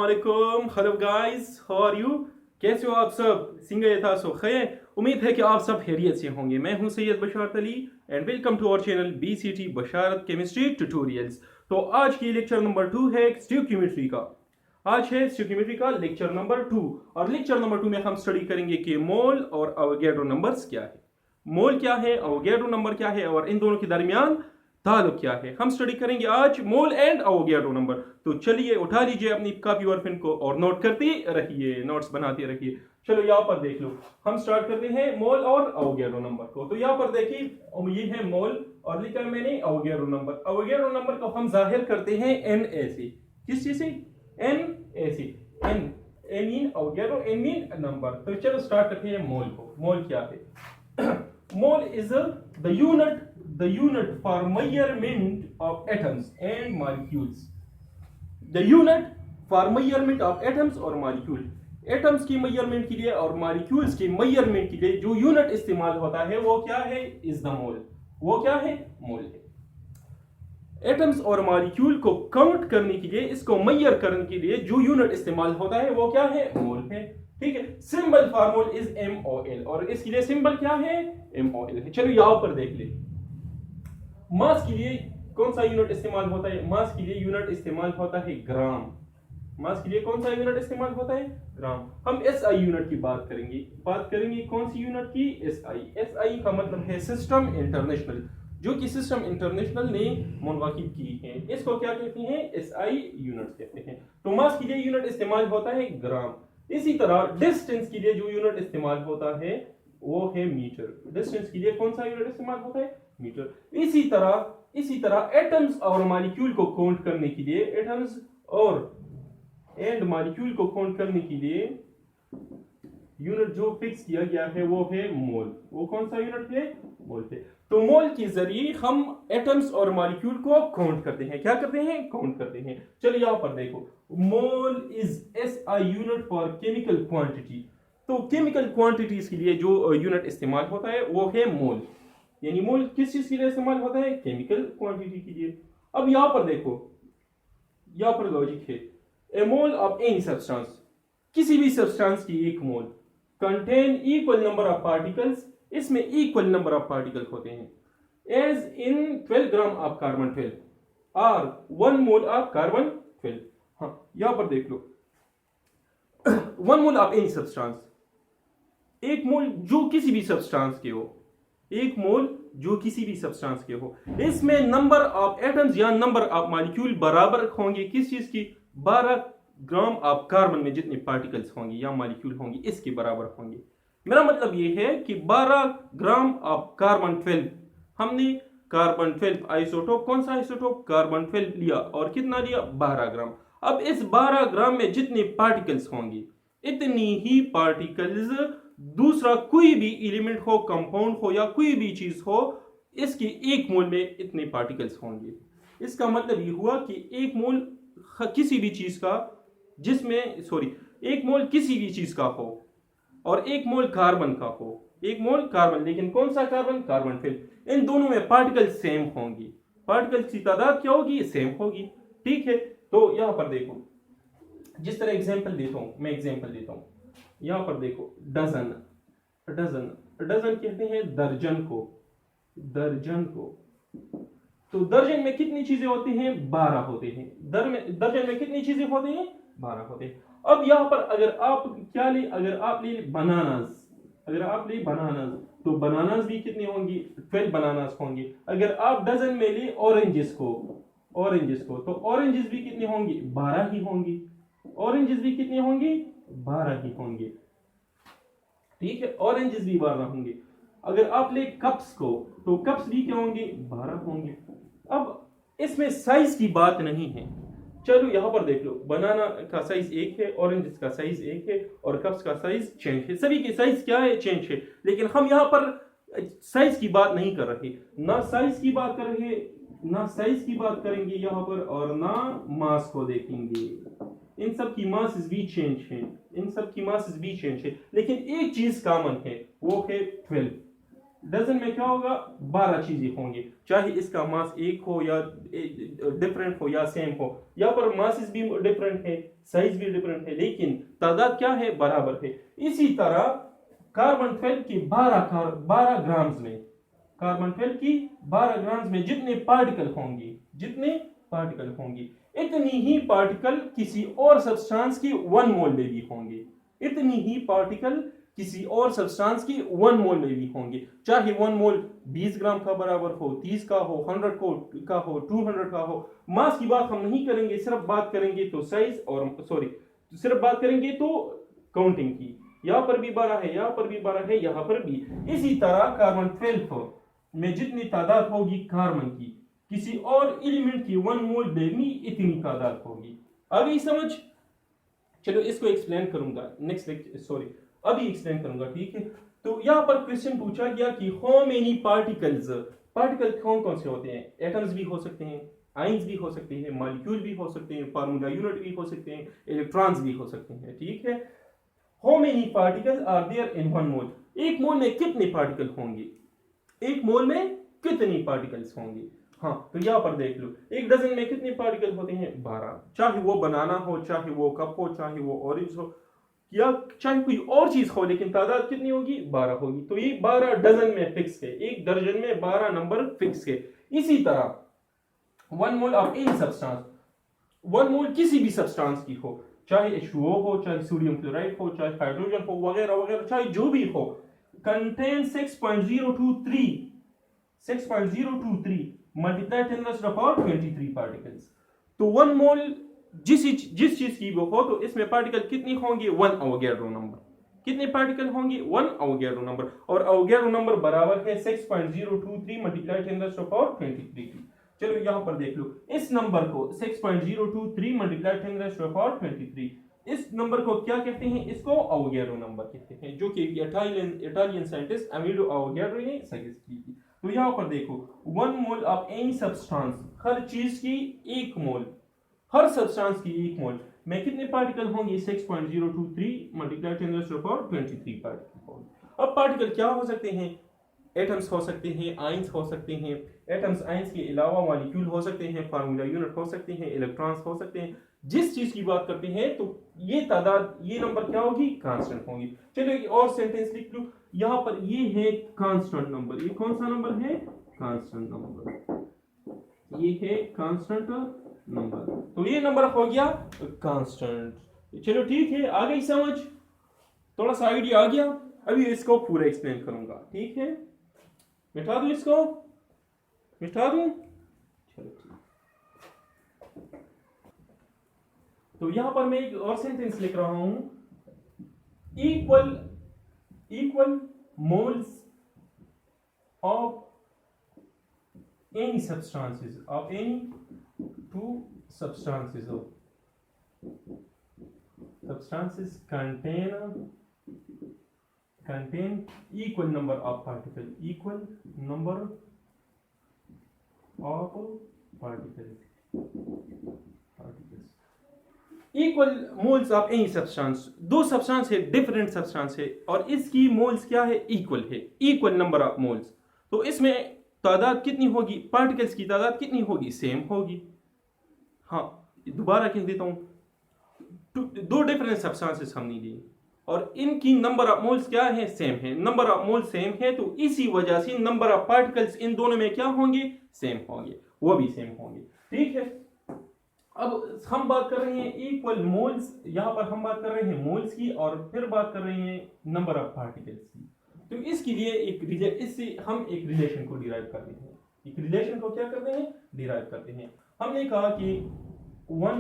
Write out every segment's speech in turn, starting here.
अस्सलामुअलैकुम, hello guys, how are you? कैसे हो आप सब? सिंगा सो खैर। उम्मीद है कि आप सब खैरियत से होंगे। मैं हूं Syed Basharat Ali and welcome to our channel BCT Basharat chemistry tutorials. तो आज की लेक्चर नंबर 2 है स्टोइकियोमेट्री का। आज है स्टोइकियोमेट्री का लेक्चर नंबर 2 और लेक्चर नंबर 2 में हम स्टडी करेंगे कि मोल और अवोगाड्रो नंबर्स क्या है, मोल क्या है, अवोगाड्रो नंबर क्या है और इन दोनों के दरमियान ताल्लुक क्या है। हम स्टडी करेंगे आज मोल एंड अवोगाड्रो नंबर। तो चलिए उठा लीजिए अपनी कॉपी और पेन को और नोट करते रहिए, नोट्स बनाते रहिए। चलो यहाँ पर देख लो, हम स्टार्ट करते हैं मोल और अवोगाड्रो नंबर को। तो यहाँ पर देखिए ये है मोल और लिखा है मैंने अवोगाड्रो नंबर। अवोगाड्रो नंबर को हम जाहिर करते हैं एन ए से। किस चीज से? एन ए से। N N mean Avogadro, N mean number. तो चलो स्टार्ट करते हैं मोल को। मोल क्या है? Mole is the unit for measurement of atoms and molecules. The unit for measurement of atoms और molecule. Atoms की measurement के लिए और molecules की measurement के लिए जो unit इस्तेमाल होता है वो क्या है? Is the mole. वो क्या है? mole है। एटम्स और मॉलिक्यूल को काउंट करने के लिए, इसको मेजर करने के लिए जो यूनिट इस्तेमाल होता है वो क्या है? मोल है। ठीक है। Symbol for mole is MOL और इसके लिए सिंबल क्या है? MOL है। चलो यहां पर देख ले, मास के लिए कौन सा यूनिट इस्तेमाल होता है? मास के लिए यूनिट इस्तेमाल होता है ग्राम। मास के लिए कौन सा यूनिट इस्तेमाल होता है? ग्राम। हम SI यूनिट की बात करेंगे कौन सी यूनिट की? SI का मतलब है सिस्टम इंटरनेशनल, जो कि सिस्टम इंटरनेशनल ने मुनक़िद की है। इसको क्या कहते हैं? SI यूनिट कहते हैं। तो मास के लिए यूनिट इस्तेमाल होता है ग्राम। इसी तरह डिस्टेंस के लिए जो यूनिट इस्तेमाल होता है वो है मीटर। डिस्टेंस के लिए कौन सा यूनिट इस्तेमाल होता है? मीटर। इसी तरह एटम्स और मॉलिक्यूल को काउंट करने के लिए, एटम्स और एंड मॉलिक्यूल को काउंट करने के लिए यूनिट जो फिक्स किया गया है वो है मोल। वो कौन सा यूनिट है? मोल है। तो मोल के जरिए हम एटम्स और मॉलिक्यूल को काउंट करते हैं। क्या करते हैं? काउंट करते हैं। चलिए यहां पर देखो, mole is SI unit for chemical quantity. तो केमिकल क्वांटिटीज के लिए जो यूनिट इस्तेमाल होता है वो है मोल। यानी मोल किस चीज के लिए इस्तेमाल होता है? केमिकल क्वांटिटी के लिए। अब यहां पर देखो, यहां पर लॉजिक है, a mole of any substance, किसी भी सब्सटेंस की एक mole content equal number of particles, इसमें इक्वल नंबर ऑफ पार्टिकल होते हैं as in 12 gram of carbon 12 और 1 मोल ऑफ कार्बन 12। हाँ यहां पर देख लो, 1 मोल ऑफ एनी सब्सटेंस, एक मोल जो किसी भी सब्सटेंस के हो, एक मोल जो किसी भी सब्सटेंस के हो, इसमें नंबर ऑफ एटम्स या नंबर ऑफ मॉलिक्यूल बराबर होंगे किस चीज की? 12 ग्राम ऑफ कार्बन में जितने पार्टिकल्स होंगे या मॉलिक्यूल होंगे इसके बराबर होंगे। मेरा मतलब यह है कि 12 ग्राम ऑफ कार्बन 12, हमने कार्बन 12 आइसोटोप, कौन सा आइसोटोप? कार्बन 12 लिया और कितना लिया? 12 ग्राम। अब इस 12 ग्राम में जितने पार्टिकल्स होंगे इतनी ही पार्टिकल्स दूसरा कोई भी एलिमेंट हो, कंपाउंड हो या कोई भी चीज हो, इसके एक मोल में इतने पार्टिकल्स होंगे। इसका मतलब ये हुआ कि एक मोल किसी भी चीज का, एक मोल किसी भी चीज का हो और एक मोल कार्बन का हो, एक मोल कार्बन, लेकिन कौन सा कार्बन? कार्बन 12। इन दोनों में पार्टिकल सेम होंगी, पार्टिकल्स की तादाद क्या होगी? सेम होगी। ठीक है। तो यहां पर देखो, जिस तरह एग्जांपल देता हूं, मैं एग्जांपल देता हूं। यहां पर देखो, डजन कहते हैं दर्जन को। तो दर्जन में कितनी चीजें होती हैं? 12 होते हैं। दर्जन में कितनी चीजें होती हैं? 12 होते हैं। अब यहां पर अगर आप ले बनानास, तो बनानास भी कितने होंगी? 12 बनानास होंगे। अगर आप डजन में ले ऑरेंजेस को, तो ऑरेंजेस भी कितने होंगे? 12 ही होंगी। ऑरेंजेस भी कितने होंगे? 12 ही होंगे। ठीक है, ऑरेंजेस भी 12 होंगे। अगर आप ले कप्स को, तो कप्स भी क्या होंगे? 12 होंगे। अब इसमें साइज की बात नहीं है। चलो यहां पर देख लो, बनाना का साइज 1 है, ऑरेंजेस का साइज 1 है और कप्स का साइज चेंज है। सभी के साइज क्या है? चेंज है। लेकिन हम यहां पर साइज की बात नहीं कर रहे, ना साइज की बात करेंगे यहां पर, और ना मास को देखेंगे। इन सब की मासेस भी चेंज है, लेकिन एक चीज कॉमन है, वो है 12। डजन में क्या होगा, 12 चीजें होंगी, चाहे इसका मास एक हो या डिफरेंट हो या सेम हो। यहाँ पर मासेस भी डिफरेंट है, साइज भी डिफरेंट है, लेकिन तादाद क्या है, बराबर है। इसी तरह कार्बन 12 की 12 ग्राम्स में, कार्बन 12 की 12 ग्राम्स में जितने पार्टिकल होंगी, इतनी ही पार्टिकल किसी और सब्सटेंस की 1 मोल में भी होंगे, इतनी ही पार्टिकल किसी और सब्सटेंस की 1 मोल में भी होंगे। चाहे 1 मोल 20 ग्राम का बराबर हो, 30 का हो, 100 का हो, 200 का हो। मास की बात हम नहीं करेंगे, सिर्फ बात करेंगे तो साइज और सिर्फ बात करेंगे तो काउंटिंग की। यहां पर भी 12 है, यहां पर भी 12 है, यहां पर भी। इसी तरह कार्बन 12 में जितनी तादाद होगी कार्बन की, किसी और एलिमेंट की 1 मोल में भी इतनी तादाद होगी। आ गई समझ? चलो इसको एक्सप्लेन करूंगा अभी एक्सप्लेन करूंगा, ठीक है। तो यहाँ पर क्वेश्चन पूछा गया कि हाउ मेनी पार्टिकल्स, पार्टिकल कौन कौन से होते हैं, एटम्स भी हो सकते हैं, आइंस भी हो सकते हैं, मॉलिक्यूल भी हो सकते हैं, फार्मूला यूनिट भी हो सकते हैं, इलेक्ट्रॉन्स भी हो सकते हैं, ठीक है। How many particles are there in 1 mole, एक मोल में कितने पार्टिकल होंगे, एक मोल में कितनी पार्टिकल्स होंगे। हाँ, तो यहाँ पर देख लो, एक डजन में कितने पार्टिकल होते हैं, 12। चाहे वो बनाना हो, चाहे वो कप हो, चाहे वो ऑरेंज हो, या चाहे कोई और चीज हो, लेकिन तादाद कितनी होगी, 12 होगी। तो ये 12 डजन में फिक्स है, एक दर्जन में 12 नंबर फिक्स है। इसी तरह 1 मोल ऑफ एनी सब्सटेंस, 1 मोल किसी भी सब्सटेंस की हो, चाहे H2O हो, चाहे सोडियम क्लोराइड हो, चाहे हाइड्रोजन हो, वगैरह वगैरह, चाहे जो भी हो, contain 6.023 multiplied 10 raised to the power 23 particles। तो 1 मोल जिस चीज की वो हो, तो इसमें पार्टिकल कितनी होंगे, 1 अवोगाड्रो नंबर। कितने पार्टिकल होंगे, 1 अवोगाड्रो नंबर। और अवोगाड्रो नंबर बराबर है 6.023 multiplied 10 raised to the power 23 की। चलो यहां पर देख लो, इस नंबर को 6.023 multiplied 10 raised to the power 23, इस नंबर को क्या कहते हैं, इसको अवोगाड्रो नंबर कहते हैं, जो कि इटालियन साइंटिस्ट अमीडो अवोगाड्रो ने सजेस्ट की थी। तो यहां पर देखो, 1 मोल ऑफ एनी सब्सटेंस, हर चीज की 1 मोल, हर सब्सटेंस की 1 मोल में कितने पार्टिकल होंगे, 6.023 multiplied 10 raised to the power 23 particle होंगे। अब पार्टिकल क्या हो सकते हैं, एटम्स हो सकते हैं, आइंस हो सकते हैं, एटम्स आइंस के अलावा मॉलिक्यूल हो सकते हैं, फार्मूला यूनिट हो सकते हैं, इलेक्ट्रॉन्स हो सकते हैं। जिस चीज की बात करते हैं तो ये तादाद, ये नंबर क्या होगी, कांस्टेंट होगी। चलो एक और सेंटेंस लिख लो, यहां पर ये है कांस्टेंट नंबर। ये कौन सा नंबर है, कांस्टेंट नंबर, ये है कांस्टेंट नंबर। तो ये नंबर हो गया कांस्टेंट। चलो ठीक है, आ गई समझ, थोड़ा सा आइडिया आ गया। अभी इसको पूरा एक्सप्लेन करूंगा, ठीक है। मिटा दूं इसको, मिटा दूं, चलो ठीक। तो यहां पर मैं एक और सेंटेंस लिख रहा हूं, equal moles of any substances, of any two substances contain equal number of particles, equal number of particles, equal moles of any substance। दो सब्सटेंस है, डिफरेंट सब्सटेंस है, और इसकी मोल्स क्या है, इक्वल है, इक्वल नंबर ऑफ मोल्स। तो इसमें तादाद कितनी होगी, पार्टिकल्स की तादाद कितनी होगी, सेम होगी। हाँ, दोबारा कह देता हूं, दो डिफरेंट सब्सटेंसेस हमने ली और इनकी नंबर ऑफ मोल्स क्या है, सेम है। नंबर ऑफ मोल्स सेम है, तो इसी वजह से नंबर ऑफ पार्टिकल्स इन दोनों में क्या होंगे, सेम होंगे, वो भी सेम होंगे, ठीक है। अब हम बात कर रहे हैं इक्वल मोल्स, यहां पर हम बात कर रहे हैं मोल्स की, और फिर बात कर रहे हैं नंबर ऑफ पार्टिकल्स की। तो इसके लिए इससे हम एक रिलेशन को डिराइव करते हैं, एक रिलेशन को क्या करते हैं, डिराइव करते हैं। हमने कहा कि 1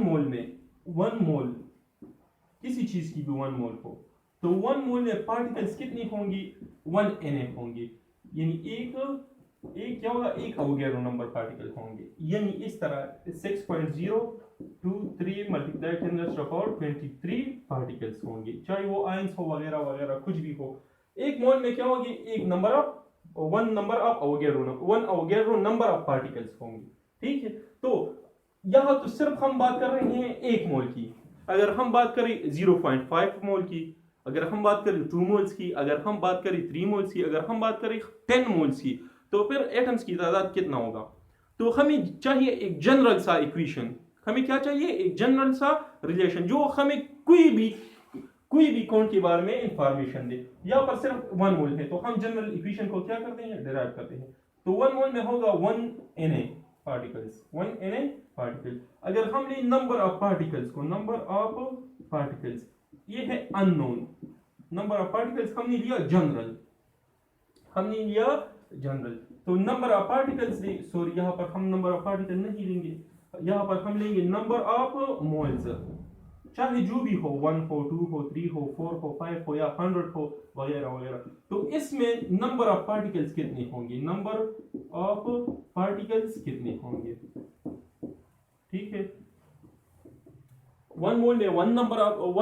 मोल किसी चीज की भी 1 मोल हो, तो 1 मोल में पार्टिकल्स कितनी होंगी, 1 Na होंगे, यानी एक क्या होगा, एक अवोगाड्रो नंबर पार्टिकल होंगे। यानी इस तरह 6.023 multiplied 10 raised to the power 23 particles होंगे, चाहे वो आयंस हो, वगैरह वगैरह, कुछ भी हो। एक मोल में क्या होगी, एक number of 1 number of Avogadro number of particles होंगे, ठीक है। तो यहां तो सिर्फ हम बात कर रहे हैं 1 मोल की। अगर हम बात करें 0.5 मोल की, अगर हम बात करें 2 मोल्स की, अगर हम बात करें 3 मोल्स की, अगर हम बात करें 10 मोल्स की, तो फिर एटम्स की तादाद कितना होगा? तो हमें चाहिए एक जनरल सा इक्वेशन, हमें क्या चाहिए? एक जनरल सा रिलेशन जो हमें कोई भी कौन के बारे में इंफॉर्मेशन दे। यहाँ पर सिर्फ 1 मोल है, तो हम जनरल इक्वेशन को क्या करते हैं? डिराइव करते हैं। तो 1 मोल में होगा 1 Na पार्टिकल्स, 1 Na पार्टिकल। अगर हम ले नंबर ऑफ पार्टिकल्स को, नंबर ऑफ पार्टिकल्स ये है अननोन, नंबर ऑफ पार्टिकल्स हमने लिया जनरल, तो नंबर ऑफ पार्टिकल्स ले, सॉरी यहाँ पर हम नंबर ऑफ पार्टिकल नहीं लेंगे, यहाँ पर हम लेंगे नंबर ऑफ मोल्स, चाहे जो भी हो, 1 हो, 2 हो, 3 हो, 4 हो, 5 हो या 100 हो वगैरह वगैरह। तो इसमें नंबर ऑफ पार्टिकल्स कितने होंगे? नंबर ऑफ पार्टिकल्स कितने होंगे? ठीक है, 1 मोल में 1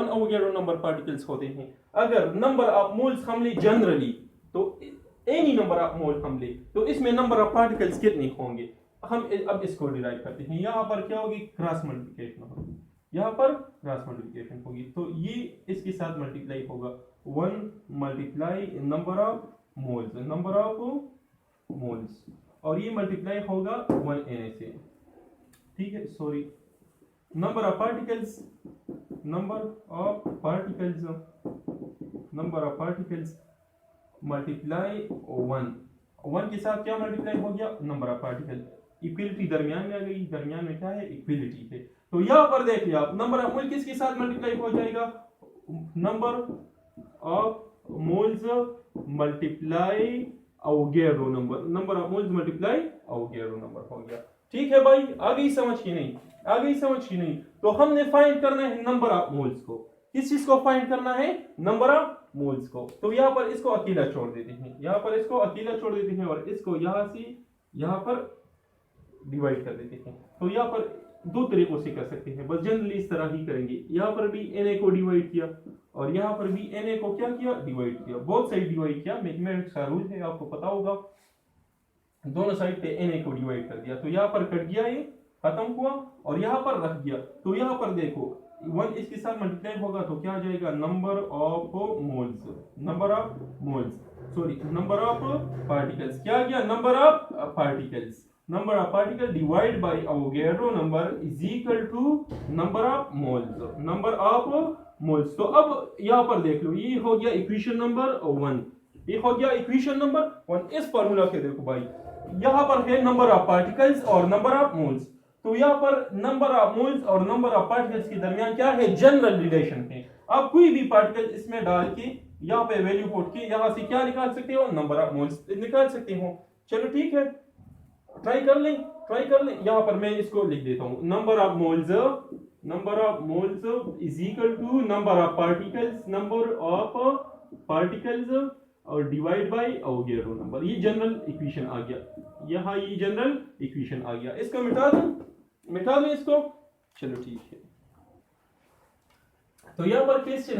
अवोगाड्रो नंबर पार्टिकल्स होते हैं। अगर नंबर ऑफ मोल्स हम ले जनरली, तो एनी नंबर ऑफ मोल हम ले, तो इसमें नंबर ऑफ पार्टिकल्स कितने होंगे? हम अब इसको डिराइव करते हैं। यहाँ पर क्या होगी? क्रॉस मल्टीप्लिकेशन होगी, यहाँ पर क्रॉस मल्टीप्लिकेशन होगी, तो ये इसके साथ मल्टीप्लाई होगा, 1 मल्टीप्लाई नंबर ऑफ मोल्स, और ये मल्टीप्लाई होगा 1 Na से। ठीक है, sorry, number of particles multiply 1 के साथ क्या मल्टीप्लाई हो गया? Number of particle. इक्वलिटी दरमियान में आ गई, दरमियान में क्या है? इक्वलिटी है। तो यहाँ पर देखिए आप, नंबर ऑफ मोल किसके साथ मल्टीप्लाई हो जाएगा? Number of moles multiply Avogadro number, number of moles multiply Avogadro number हो गया। ठीक है भाई, आ गई समझ की नहीं? आ गई समझ की नहीं? तो हमने फाइंड करना है नंबर ऑफ मोल्स को। किस चीज को फाइंड करना है? नंबर ऑफ मोल्स को। तो यहाँ पर इसको अकेला छोड़ देते हैं, यहाँ पर इसको अकेला छोड़ देते हैं, और इसको यहाँ से यहाँ पर डिवाइड कर देते हैं। तो यहाँ पर 2 तरीकों से कर सकते हैं, बस जनरली इस तरह ही करेंगे। यहाँ पर भी Na को डिवाइड किया, और यहाँ पर भी Na को क्या किया? डिवाइड किया, बोथ साइड डिवाइड किया। मैथमेटिक्स का रूल है, आपको पता होगा, दोनों साइड पे Na को डिवाइड कर दिया, तो यहाँ पर कट गया, ये खत्म हुआ, और यहाँ पर रख दिया। तो यहाँ पर देखो 1 इसके साथ मल्टीप्लाई होगा, तो क्या आ जाएगा? Number of particles. क्या आ गया? Number of particle divide by Avogadro number is equal to number of moles. तो अब यहाँ पर देख लो, ये हो गया इक्वेशन नंबर 1, ये हो गया इक्वेशन नंबर 1। इस फार्मूला के देखो भाई, यहाँ पर है नंबर ऑफ पार्टिकल्स और नंबर ऑफ मोल्स, तो यहाँ पर नंबर ऑफ मोल्स और नंबर ऑफ पार्टिकल्स के दरमियान क्या है? जनरल रिलेशन है। आप कोई भी पार्टिकल इसमें डाल के यहाँ पे वैल्यू पुट के यहाँ से क्या निकाल सकते हो? नंबर ऑफ मोल्स निकाल सकते हो। चलो ठीक है, ट्राई कर लें। यहाँ पर मैं इसको लिख देता हूँ, number of moles is equal to number of particles और डिवाइड बाय अवोगाड्रो नंबर। ये जनरल इक्वेशन आ गया, यहाँ ये जनरल इक्वेशन आ गया। इसको मिटा दूं इसको। चलो ठीक है, तो यहाँ पर क्वेश्चन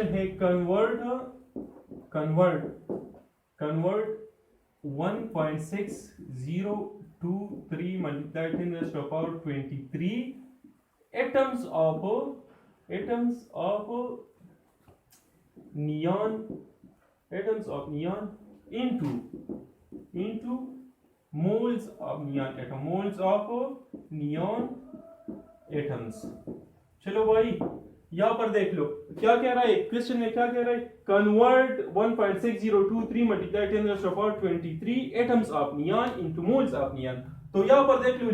है convert 1.6023 multiplied 10 raised to the power 23 atoms of neon into moles of neon atoms। चलो भाई, यहाँ पर देख लो क्या कह रहा है क्वेश्चन में, क्या कह रहा है? Convert 1.6023 multiplied 10 raised to the power 23 atoms of neon into moles of neon। तो यहाँ पर देख लो,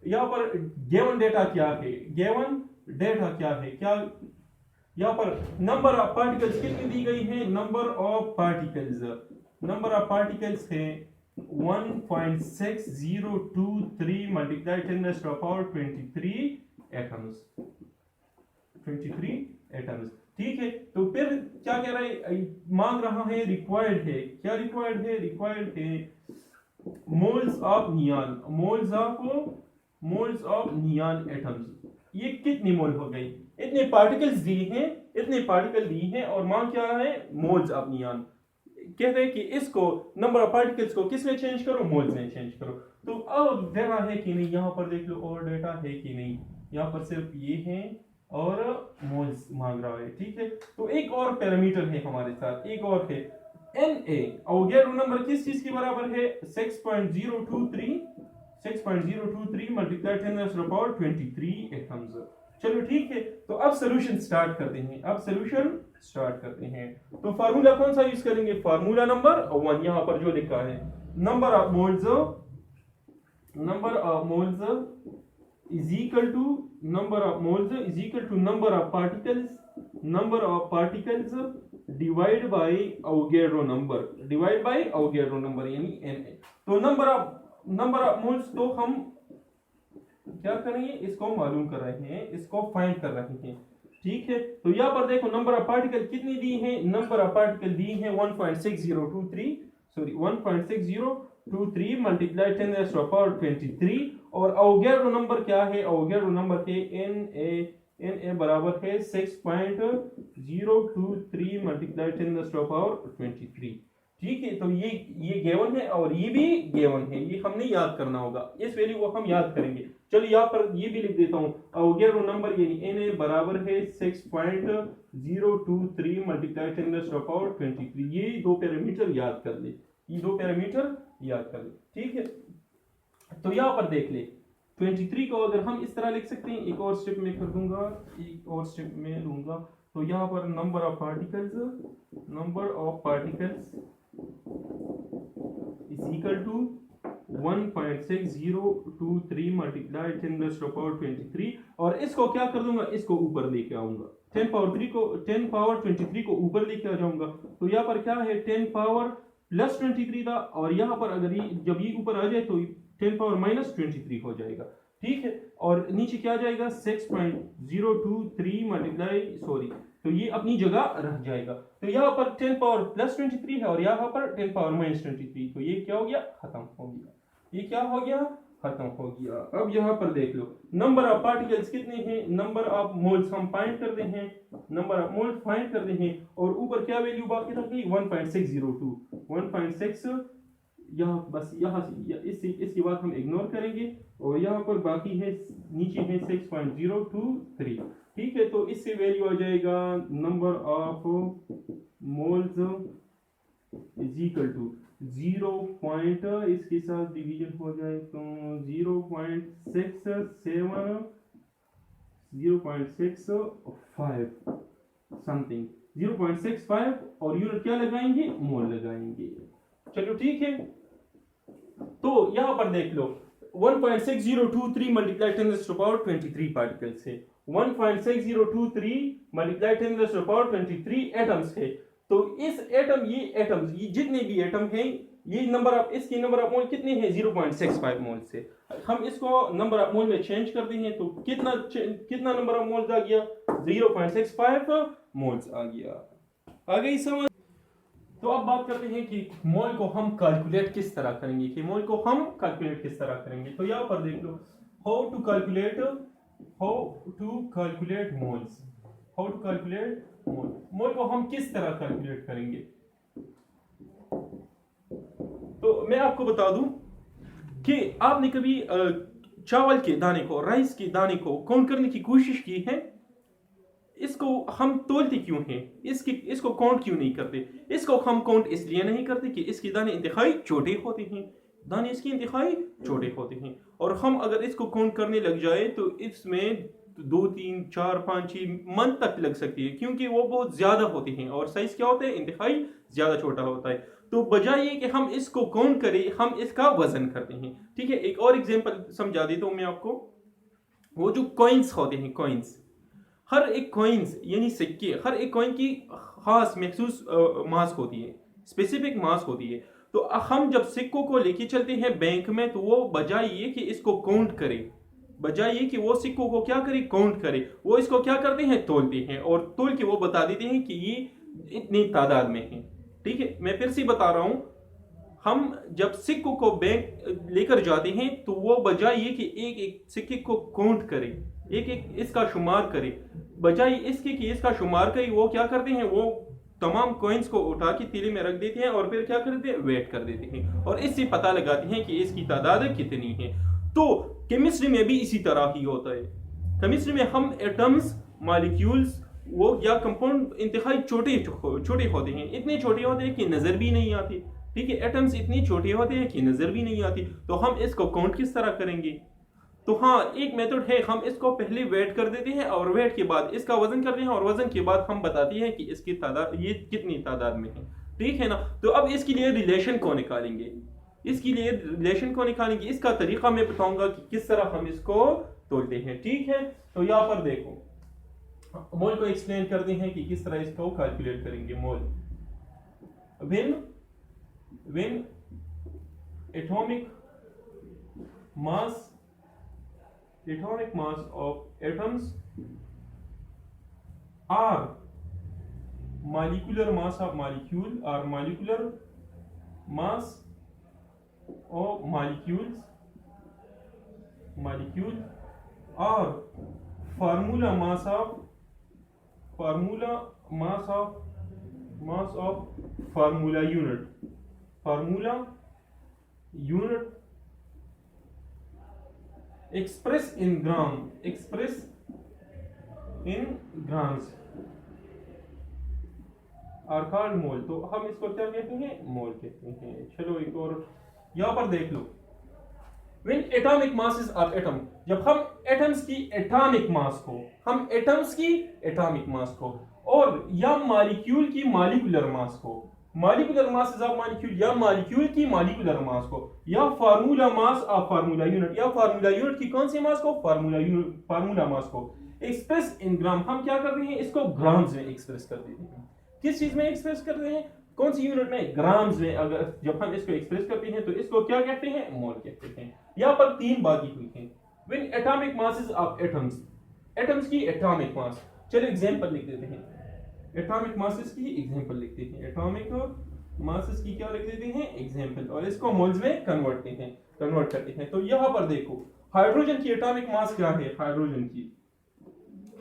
यहाँ पर गिवन डेटा क्या है? क्या यहाँ पर नंबर ऑफ पार्टिकल्स कितनी दी गई है? नंबर ऑफ पार्टिकल्स है 1.6023 multiplied 10 raised to the power 23 atoms। ठीक है, तो फिर क्या कह रहा है? मांग रहा है, रिक्वायर्ड है, क्या रिक्वायर्ड है? Moles of neon atoms. ये कितनी मोल हो गई? इतने पार्टिकल दिए हैं और मांग क्या है? Moles of neon. कहते हैं कि इसको नंबर ऑफ पार्टिकल्स को किस में चेंज करो? मोल्स में चेंज करो। तो अब डेटा है कि नहीं? यहाँ पर देख लो, और डेटा है कि नहीं? यहाँ पर सिर्फ ये है और मोल्स मांग रहा है, ठीक है। तो एक और पैरामीटर है हमारे साथ, एक और है Na। अवोगाड्रो नंबर किस चीज के बराबर है? 6.023 मल्टीप्लाई 10⁻23 एटम्स। चलो ठीक है, तो अब सॉल्यूशन स्टार्ट करते हैं, तो फार्मूला कौन सा यूज करेंगे? फार्मूला नंबर 1 यहां पर जो लिखा है, number of moles is equal to number of moles is equal to number of particles divide by Avogadro number यानी Na। तो नंबर ऑफ मोल्स तो हम क्या करेंगे, इसको मालूम कर रहे हैं, इसको फाइंड कर रहे हैं, ठीक है। तो यहाँ पर देखो नंबर ऑफ पार्टिकल कितनी दी है? नंबर ऑफ पार्टिकल दी है 1.6023 मल्टीप्लाई 10⁻23 और अवोगाड्रो नंबर क्या है? अवोगाड्रो नंबर है Na बराबर है 6.023 मल्टीप्लाई 10⁻23, ठीक है। तो ये गिवन है और ये भी गिवन है, ये हमने याद करना होगा, इस वैल्यू को हम याद करेंगे। चलो यहाँ पर ये भी लिख देता हूँ, अवोगाड्रो नंबर यानी Na बराबर है 6.023 मल्टीप्लाई 10⁻23। ये दो पैरामीटर याद कर ले, ठीक है। तो यहाँ पर देख ले 23 को अगर हम इस तरह लिख सकते हैं, एक और स्टेप में कर दूंगा, तो यहाँ पर number of particles is equal to 1.6023 multiply 10⁻23 और इसको क्या कर दूंगा, इसको ऊपर लेके आऊंगा, 10⁻23 को ऊपर लेके आ जाऊंगा। तो यहाँ पर क्या है, 10⁻+23 था और यहाँ पर अगर जब ये ऊपर आ जाए तो 10⁻−23 हो जाएगा, ठीक है। और नीचे क्या आ जाएगा, 6.023 मल्टीप्लाई तो ये अपनी जगह रह जाएगा। तो यहाँ पर 10⁻+23 है और यहाँ पर 10⁻−23, तो ये क्या हो गया, खत्म हो गया। अब यहाँ पर देख लो नंबर ऑफ पार्टिकल्स कितने हैं, नंबर ऑफ मोल्स हम फाइंड करते हैं, और ऊपर क्या वैल्यू बाकी रह गई, 1.6 यहाँ बस यहाँ से इसके बाद हम इग्नोर करेंगे और यहाँ पर बाकी है नीचे है 6.023, ठीक है। तो इससे वैल्यू आ जाएगा number of moles is equal to 0. इसके साथ डिवीजन हो जाए तो 0.65 समथिंग, 0.65 और यूनिट क्या लगाएंगे, मोल लगाएंगे। चलो ठीक है, तो यहां पर देख लो 1.6023 मल्टीप्लाई 10⁻23 पार्टिकल्स है, 1.6023 मल्टीप्लाई 10⁻23 एटम्स है। तो इस एटम ये जितने भी एटम हैं, ये इसकी नंबर ऑफ मोल कितने हैं, 0.65 मोल से। हम इसको नंबर ऑफ मोल में चेंज करते हैं तो कितना नंबर ऑफ मोल्स आ गया, 0.65 मोल्स आ गया। आ गई समझ? तो अब बात करते हैं कि मोल को हम कैलकुलेट किस तरह करेंगे, तो यहाँ पर देख लो हाउ टू कैलकुलेट मोल्स, मोल को हम किस तरह कैलकुलेट करेंगे। तो मैं आपको बता दूं कि आपने कभी चावल के दाने को, राइस के दाने को काउंट करने की कोशिश की है? इसको हम तोलते क्यों हैं, इसको काउंट क्यों नहीं करते? इसको हम काउंट इसलिए नहीं करते कि इसके दाने इंतहाई छोटे होते हैं, और हम अगर इसको काउंट करने लग जाए तो इसमें 2, 3, 4, 5, 6 मंथ तक लग सकती है, क्योंकि वो बहुत ज्यादा होते हैं और साइज क्या होता है, इंतहाई ज्यादा छोटा होता है। तो बजाय ये कि हम इसको काउंट करें, हम इसका वजन करते हैं, ठीक है। एक और एग्जांपल समझा देता हूं मैं आपको। वो जो कॉइन्स होते हैं, हर एक कॉइन्स यानी सिक्के, हर एक कॉइन की खास महसूस मास होती है, स्पेसिफिक मास होती है। तो हम जब सिक्कों को लेके चलते हैं बैंक में, तो वो बजाय ये कि इसको काउंट करे, वो सिक्कों को क्या करे, काउंट करे, वो इसको क्या करते हैं, तोलते हैं, और तोल के वो बता देते हैं कि ये इतनी तादाद में है, ठीक है। मैं फिर से बता रहा हूं, हम जब सिक्कों को बैंक लेकर जाते हैं तो वो बजाय ये कि एक एक सिक्के को काउंट करे, एक एक इसका शुमार करे, बजाय इसके कि इसका शुमार करे, वो क्या करते हैं, वो तमाम कॉइन्स को उठा के तीले में रख देते हैं और फिर क्या करते हैं, वेट कर देते हैं और इससे पता लगाते हैं कि इसकी तादाद कितनी है। तो केमिस्ट्री में भी इसी तरह ही होता है। केमिस्ट्री में हम एटम्स मॉलिक्यूल्स वो या कंपाउंड इंतहाई छोटे होते हैं, इतने छोटे होते हैं कि नज़र भी नहीं आते। ठीक है, एटम्स इतने छोटे होते हैं कि नज़र भी नहीं आती। तो हम इसको काउंट किस तरह करेंगे? तो हाँ, एक मेथड है, हम इसको पहले वेट कर देते हैं और वेट के बाद इसका वजन करते हैं और वजन के बाद हम बताते हैं कि इसकी तादाद ये कितनी तादाद में है। ठीक है ना। तो अब इसके लिए रिलेशन को निकालेंगे, इसका तरीका मैं बताऊंगा कि किस तरह हम इसको तोड़ते हैं। ठीक है, तो यहाँ पर देखो, मोल को एक्सप्लेन करते हैं कि किस तरह इसको कैलकुलेट करेंगे। मोल, when atomic mass of atoms are molecular mass of molecule or molecular mass of molecule or formula mass of formula unit express in grams are called मोल। तो हम इसको क्या कहते हैं? मोल कहते हैं। चलो एक और यहाँ पर देख लो, when atomic masses of atom, जब हम एटम्स की एटॉमिक मास को और या मॉलिक्यूल की मॉलिक्यूलर मास को, मॉलिक्यूलर मासेस ऑफ मॉलिक्यूल या मॉलिक्यूल की मॉलिक्यूलर मास को, या formula mass of formula unit, या फार्मूला यूनिट की कौन सी मास को? फार्मूला मास को एक्सप्रेस इन ग्राम, हम क्या कर रहे हैं? इसको ग्राम्स में एक्सप्रेस कर देते हैं। किस चीज में एक्सप्रेस कर रहे हैं? कौन सी यूनिट में? ग्राम्स में। अगर जब हम इसको एक्सप्रेस करते हैं तो इसको क्या कहते हैं? मोल कहते हैं। यहाँ पर तीन बातें हुई हैं। When atomic masses of atoms की एटॉमिक मास, चलो एग्जांपल लिख देते हैं। एटॉमिक मासेस की एग्जांपल लिखते हैं, एटॉमिक मासेस की क्या लिख देते हैं? एग्जांपल, और इसको मोल्स में कन्वर्ट करते हैं। तो यहाँ पर देखो, हाइड्रोजन की एटॉमिक मास क्या है?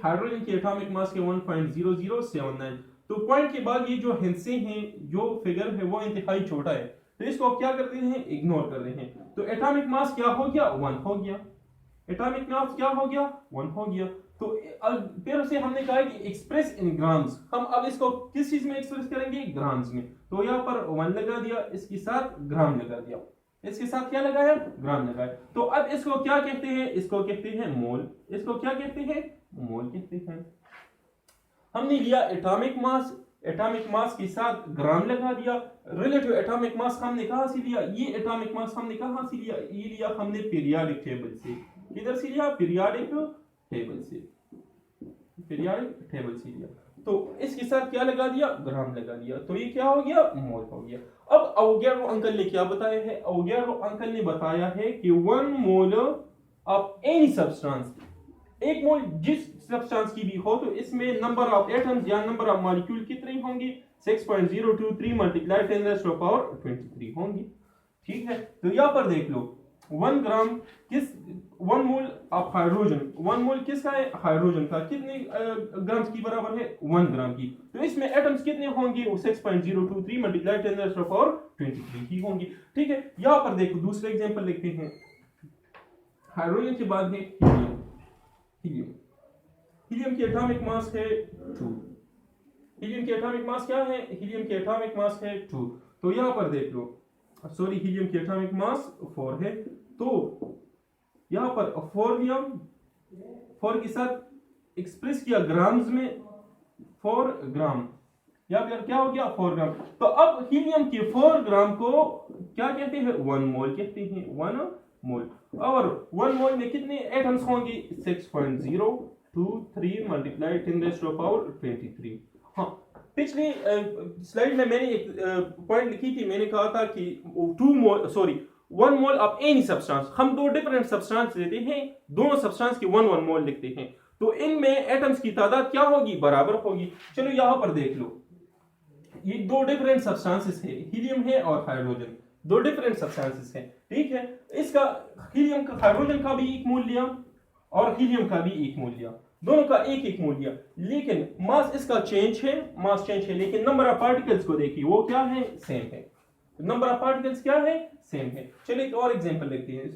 हाइड्रोजन की एटॉमिक मास के 1.0079। तो पॉइंट के बाद ये जो हिस्से हैं, जो फिगर है वो इंतहाई छोटा है, तो इसको क्या करते हैं? इग्नोर कर रहे हैं। तो एटॉमिक मास क्या हो गया? 1 हो गया। एटॉमिक मास क्या हो गया? 1 हो गया। तो फिर से हमने कहा कि एक्सप्रेस इन ग्राम्स, हम अब इसको किस चीज में एक्सप्रेस करेंगे? ग्राम्स में। तो यहाँ पर 1 लगा दिया, इसके साथ ग्राम लगा दिया, इसके साथ क्या लगाया? ग्राम लगाया। तो अब इसको क्या कहते हैं? इसको कहते हैं मोल। इसको क्या कहते हैं? मोल कहते हैं। हमने लिया एटॉमिक मास के साथ ग्राम लगा दिया। रिलेटिव एटॉमिक मास हमने कहां से लिया? ये एटॉमिक मास हमने कहां से लिया? ये लिया हमने पीरियोडिक टेबल से। किधर से लिया? पीरियोडिक टेबल से लिया। तो इसके साथ क्या लगा दिया? ग्राम लगा दिया। तो ये क्या हो गया? मोल हो गया। अब अवोगाड्रो अंकल ने क्या बताया है? अवोगाड्रो अंकल ने बताया है कि 1 मोल ऑफ एनी सब्सटेंस, एक मोल जिस सब्सटेंस की भी हो, तो इसमें नंबर ऑफ एटम्स या नंबर ऑफ मॉलिक्यूल कितने होंगे? 6.023 मल्टीप्लाई 10⁻23 होंगे। ठीक है, तो यहाँ पर देख लो, 1 मोल ऑफ हाइड्रोजन, 1 मोल किसका है? हाइड्रोजन का। कितने ग्राम्स की बराबर है? 1 ग्राम की। तो इसमें एटम्स कितने होंगे? 6.023 मल्टीप्लाई 10⁻23 ही होंगे। ठीक है, यहाँ पर देखो, दूसरा एग्जांपल लिखते हैं। हाइड्रोजन के बाद है हीलियम की एटॉमिक मास है 2। हीलियम की एटॉमिक मास क्या है? हीलियम की एटॉमिक मास है 2। तो यहाँ पर देख लो, सॉरी, हीलियम की एटॉमिक मास 4 है। तो यहाँ पर 4 लिया, 4 के साथ एक्सप्रेस किया ग्राम्स में, 4 ग्राम, या फिर क्या हो गया? 4 ग्राम। तो अब हीलियम के 4 ग्राम को क्या कहते हैं? 1 मोल कहते हैं। 1 मोल। और 1 मोल में कितने एटम्स होंगे? 6.023 मल्टीप्लाई 10⁻23। हाँ, पिछली स्लाइड में मैंने एक पॉइंट लिखी थी, मैंने कहा था कि 1 मोल ऑफ एनी सब्सटेंस, हम 2 डिफरेंट सब्सटेंस लेते हैं, दोनों सब्सटेंस की 1 मोल लिखते हैं, तो इनमें एटम्स की तादाद क्या होगी? बराबर होगी। चलो यहाँ पर देख लो, ये 2 डिफरेंट सब्सटेंसेस है, हीलियम है और हाइड्रोजन, 2 डिफरेंट सब्सटेंसेस हैं। ठीक है, इसका हीलियम का, हाइड्रोजन का भी 1 मोल लिया और हीलियम का भी 1 मोल लिया, दोनों का 1 मोल लिया, लेकिन मास इसका चेंज है, लेकिन नंबर ऑफ पार्टिकल्स को देखिए, वो क्या है? सेम है। नंबर ऑफ पार्टिकल्स क्या है? सेम है। चलिए एक और एग्जांपल लेते हैं।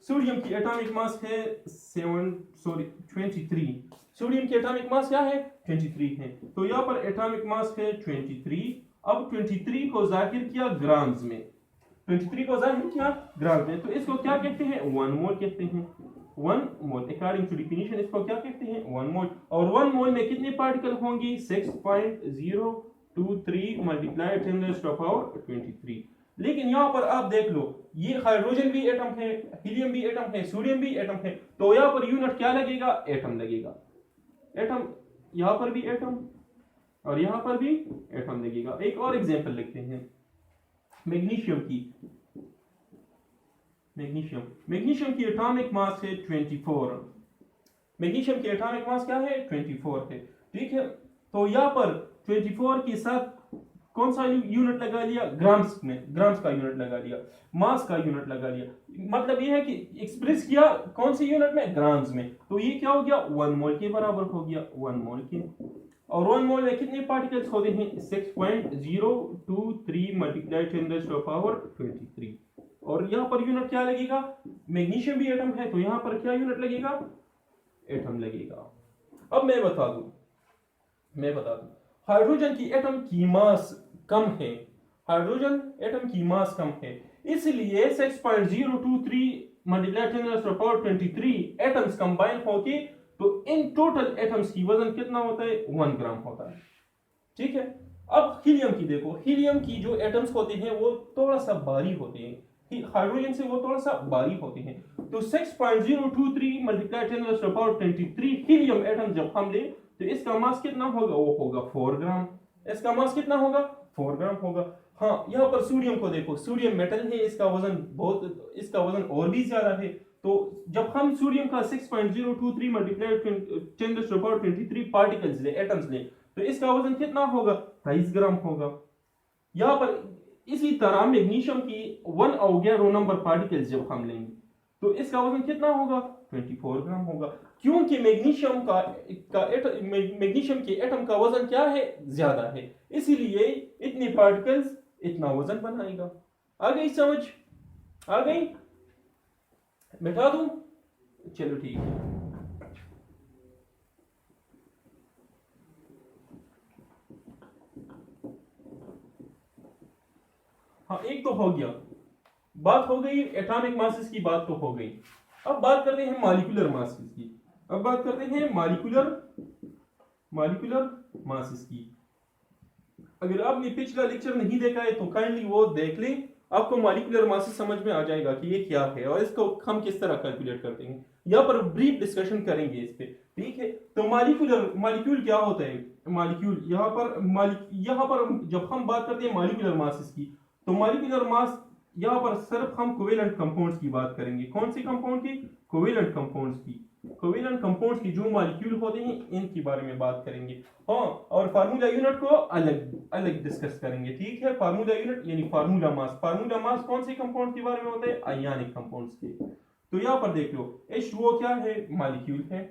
सोडियम की एटॉमिक मास है 23। सोडियम की एटॉमिक मास क्या है 23 है। तो यहाँ पर एटॉमिक मास है 23। अब 23 को जाहिर किया ग्राम्स में, 23 को जाहिर किया ग्राम में, तो इसको क्या कहते हैं 1 मोल कहते हैं। 1 मोल अकॉर्डिंग टू डेफिनेशन इसको क्या कहते हैं 1 मोल। और 1 मोल में कितने पार्टिकल होंगे 6.023 मल्टीप्लाई 10⁻²³ लेकिन यहाँ पर आप देख लो ये हाइड्रोजन भी एटम है, हीलियम भी एटम है, सोडियम भी एटम है, तो यहाँ पर यूनिट क्या लगेगा एटम लगेगा। एटम यहाँ पर भी एटम और यहाँ पर भी एटम लगेगा। एक और एग्जांपल लिखते हैं मैग्नीशियम की। मैग्नीशियम की एटॉमिक मास है 24। मैग्नीशियम की एटॉमिक मास क्या है 24 है। ठीक है, तो यहाँ पर 24 के साथ कौन सा यूनिट लगा लिया ग्राम्स में, ग्राम्स का यूनिट लगा लिया, मास का यूनिट लगा लिया। मतलब ये है कि एक्सप्रेस किया कौन सी यूनिट में ग्राम्स में, तो ये क्या हो गया 1 मोल के बराबर हो गया 1 मोल के। और 1 मोल में कितने पार्टिकल्स होते हैं 6.023 मल्टीप्लाई 10⁻²³ और यहाँ पर यूनिट क्या लगेगा मैग्नीशियम भी एटम है तो यहाँ पर क्या यूनिट लगेगा एटम लगेगा। अब मैं बता दूं हाइड्रोजन की एटम की मास कम है, हाइड्रोजन एटम की मास कम है, इसलिए 6.023 मल्टीप्लाई 10⁻²³ एटम्स कंबाइन होके तो इन टोटल एटम्स की वजन कितना होता है 1 ग्राम होता है। ठीक है, अब हीलियम की देखो, हीलियम की जो एटम्स होते हैं वो थोड़ा सा भारी होते हैं, हाइड्रोजन से वो थोड़ा सा भारी होते हैं, तो 6.023 मल्टीप्लाई 10⁻²³ हीलियम एटम जब हम ले तो इसका मास कितना होगा वो होगा 4 ग्राम। इसका मास कितना होगा 4 ग्राम होगा। हाँ, यहाँ पर सोडियम को देखो, सोडियम मेटल है, इसका वजन और भी ज्यादा है, तो जब हम सोडियम का 6.023 मल्टीप्लाई 10⁻²³ पार्टिकल्स ले, एटम्स ले, तो इसका वजन कितना होगा 23 ग्राम होगा। यहाँ पर इसी तरह मैग्नीशियम की 1 हो गया रो नंबर पार्टिकल्स जब हम लेंगे तो इसका वजन कितना होगा 24 ग्राम होगा, क्योंकि मैग्नीशियम के एटम का वजन क्या है ज्यादा है, इसीलिए इतने पार्टिकल्स इतना वजन बनाएगा। आ गई समझ, आ गई, बैठा दूं, चलो ठीक है। हाँ, एक तो हो गया, बात हो गई एटॉमिक मासेस की, बात तो हो गई। अब बात करते हैं मॉलिक्यूलर मासेस की। अब बात करते हैं मॉलिक्यूलर मासेस की। अगर आपने पिछला लेक्चर नहीं देखा है तो काइंडली वो देख लें, आपको मॉलिक्यूलर मासेस समझ में आ जाएगा कि ये क्या है और इसको हम किस तरह कैलकुलेट करते हैं। यहाँ पर ब्रीफ डिस्कशन करेंगे इस पे, ठीक है। तो मॉलिक्यूल क्या होता है, मॉलिक्यूल यहाँ पर जब हम बात करते हैं मॉलिक्यूलर मासेस की, तो मॉलिक्यूलर मास यहाँ पर सिर्फ हम कोवेलेंट कंपाउंड्स की बात करेंगे। कौन से कंपाउंड की, कोवेलेंट कंपाउंड्स की। कोवेलेंट कंपाउंड्स की जो मॉलिक्यूल होते हैं इनके बारे में बात करेंगे। हाँ, और फार्मूला यूनिट को अलग डिस्कस करेंगे, ठीक है। फार्मूला यूनिट यानी फार्मूला मास कौन से कंपाउंड के बारे में होता है, आयनिक कंपाउंड्स के। तो यहाँ पर देख लो H2O क्या है, मॉलिक्यूल है,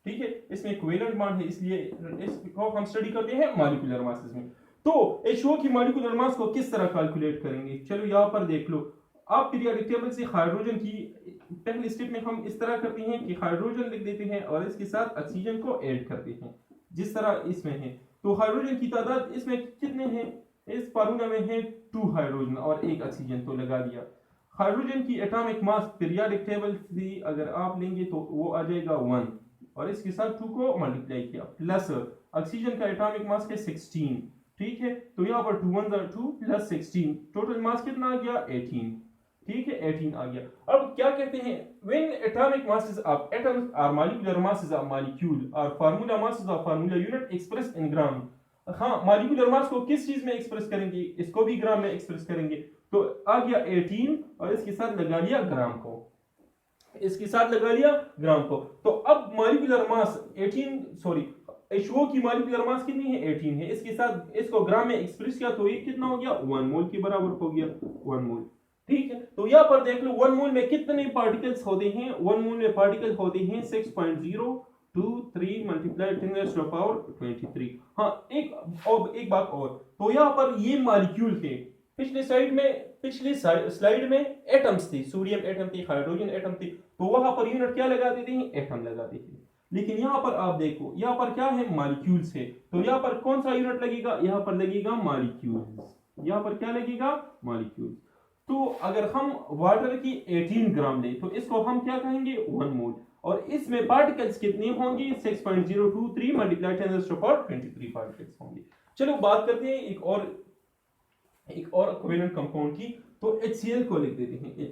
ठीक है। इसमें कोवेलेंट बॉन्ड है, इसलिए इसको हम स्टडी करते हैं मॉलिक्यूलर मासेस में। तो H2O की मॉलिक्यूलर मास को किस तरह कैलकुलेट करेंगे, चलो यहाँ पर देख लो। आप पीरियोडिक टेबल से हाइड्रोजन की पहले स्टेप में हम इस तरह करते हैं कि हाइड्रोजन लिख देते हैं और इसके साथ ऑक्सीजन को ऐड करते हैं, जिस तरह इसमें है। तो हाइड्रोजन की तादाद इसमें कितने हैं, इस फार्मूला में है 2 हाइड्रोजन और 1 ऑक्सीजन, तो लगा दिया। हाइड्रोजन की एटॉमिक मास पीरियोडिक टेबल से अगर आप लेंगे तो वो आ जाएगा 1 और इसके साथ 2 को मल्टीप्लाई किया, प्लस ऑक्सीजन का एटॉमिक मास है 16, ठीक है। तो यहाँ पर 2 1 2 प्लस 16, टोटल मास कितना आ गया 18, ठीक है, 18 आ गया। अब क्या कहते हैं, when atomic masses of atoms or molecular masses of molecule और formula masses of formula unit express in gram. हाँ, मॉलिक्यूलर मास को किस चीज में एक्सप्रेस करेंगे, इसको भी ग्राम में एक्सप्रेस करेंगे। तो आ गया 18 और इसके साथ लगा लिया ग्राम को, इसके साथ लगा लिया ग्राम को। तो अब मॉलिक्यूलर मास H2O की मॉलिक्यूलर मास कितनी है 18 है, इसके साथ इसको ग्राम में एक्सप्रेस किया तो ये कितना हो गया 1 मोल के बराबर हो गया, 1 मोल, ठीक है। तो यहाँ पर देख लो 1 मोल में कितने पार्टिकल्स होते हैं, 1 मोल में पार्टिकल होते हैं 6.023 मल्टीप्लाई 10⁻23। हाँ, एक बात और, तो यहाँ पर ये मॉलिक्यूल थे, पिछली स्लाइड में एटम्स थी, सोडियम एटम थी, हाइड्रोजन एटम थी, तो वहां पर यूनिट क्या लगा देते हैं, एटम लगा देते हैं। लेकिन यहाँ पर आप देखो, यहाँ पर क्या है, मॉलिक्यूल्स है, तो यहाँ पर कौन सा यूनिट लगेगा, यहाँ पर लगेगा मॉलिक्यूल्स, यहाँ पर क्या लगेगा, मॉलिक्यूल्स। तो अगर हम वाटर की 18 ग्राम ले तो इसको हम क्या कहेंगे, 1 मोल, और इसमें पार्टिकल्स कितने होंगे, 6.023 मल्टीप्लाई 10 टू पावर 23 पार्टिकल्स होंगे। चलो बात करते हैं एक और कोवेलेंट कंपाउंड की, तो HCl को लिख देते हैं,